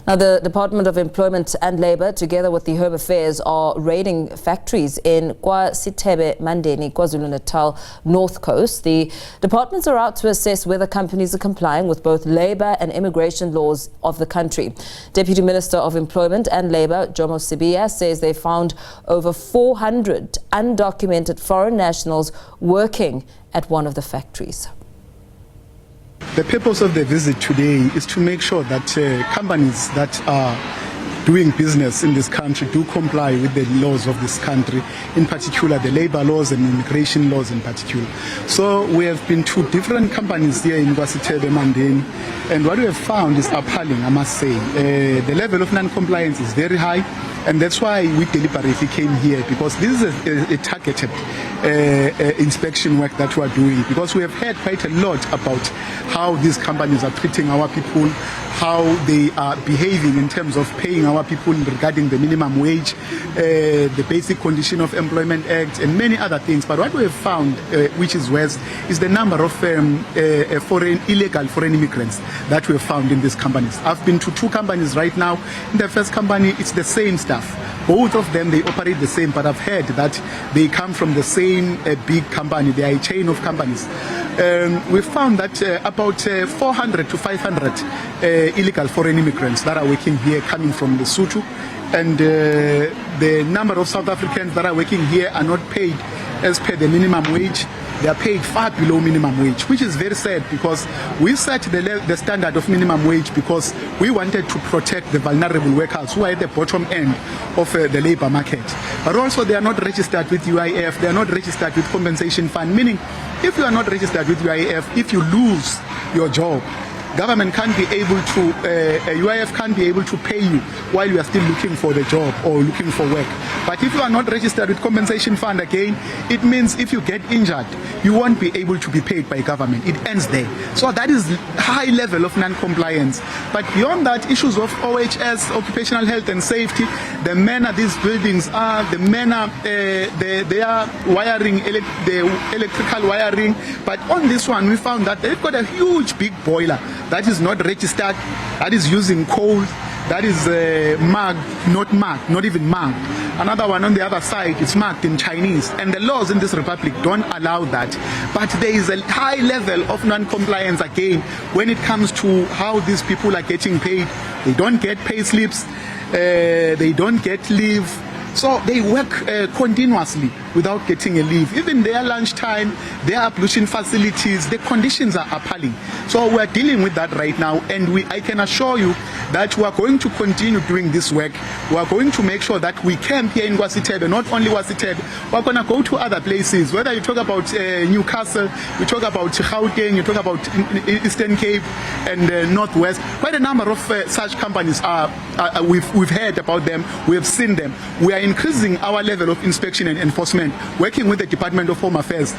Now, the Department of Employment and Labour, together with the Home Affairs, are raiding factories in KwaSithebe Mandeni, KwaZulu-Natal North Coast. The departments are out to assess whether companies are complying with both labour and immigration laws of the country. Deputy Minister of Employment and Labour, KwaSithebe, says they found over 400 undocumented foreign nationals working at one of the factories. The purpose of the visit today is to make sure that companies that are doing business in this country do comply with the laws of this country, in particular the labor laws and immigration laws in particular. So we have been to different companies here in KwaSithebe Mandeni, and what we have found is appalling, I must say. The level of non-compliance is very high, and that's why we deliberately came here, because this is a targeted inspection work that we are doing, because we have heard quite a lot about how these companies are treating our people, how they are behaving in terms of paying our people regarding the minimum wage, the Basic Condition of Employment Act, and many other things. But what we have found, which is worse, is the number of illegal foreign immigrants that we have found in these companies. I've been to two companies right now. In the first company, it's the same stuff. Both of them, they operate the same, but I've heard that they come from the same big company. They are a chain of companies. We found that about 400 to 500 illegal foreign immigrants that are working here, coming from Lesotho, and the number of South Africans that are working here are not paid as per the minimum wage. They are paid far below minimum wage, which is very sad, because we set the standard of minimum wage because we wanted to protect the vulnerable workers who are at the bottom end of the labor market. But also they are not registered with UIF, they are not registered with compensation fund, meaning if you are not registered with UIF, if you lose your job, government can't be able to, UIF can't be able to pay you while you are still looking for the job or looking for work. But if you are not registered with compensation fund again, it means if you get injured, you won't be able to be paid by government. It ends there. So that is high level of non-compliance. But beyond that, issues of OHS, occupational health and safety, the manner these buildings are, the manner they are wiring, the electrical wiring. But on this one, we found that they've got a huge big boiler that is not registered, that is using coal, that is marked, not even marked. Another one on the other side, it's marked in Chinese, and the laws in this republic don't allow that. But there is a high level of non-compliance again when it comes to how these people are getting paid. They don't get pay slips, they don't get leave. So they work continuously without getting a leave. Even their lunchtime, their ablution facilities, the conditions are appalling. So we're dealing with that right now, and I can assure you that we are going to continue doing this work. We are going to make sure that we camp here in KwaSithebe, not only KwaSithebe, we're going to go to other places, whether you talk about Newcastle, you talk about Gauteng, you talk about Eastern Cape and Northwest. Quite a number of such companies we've heard about them, we have seen them. We are increasing our level of inspection and enforcement, working with the Department of Home Affairs.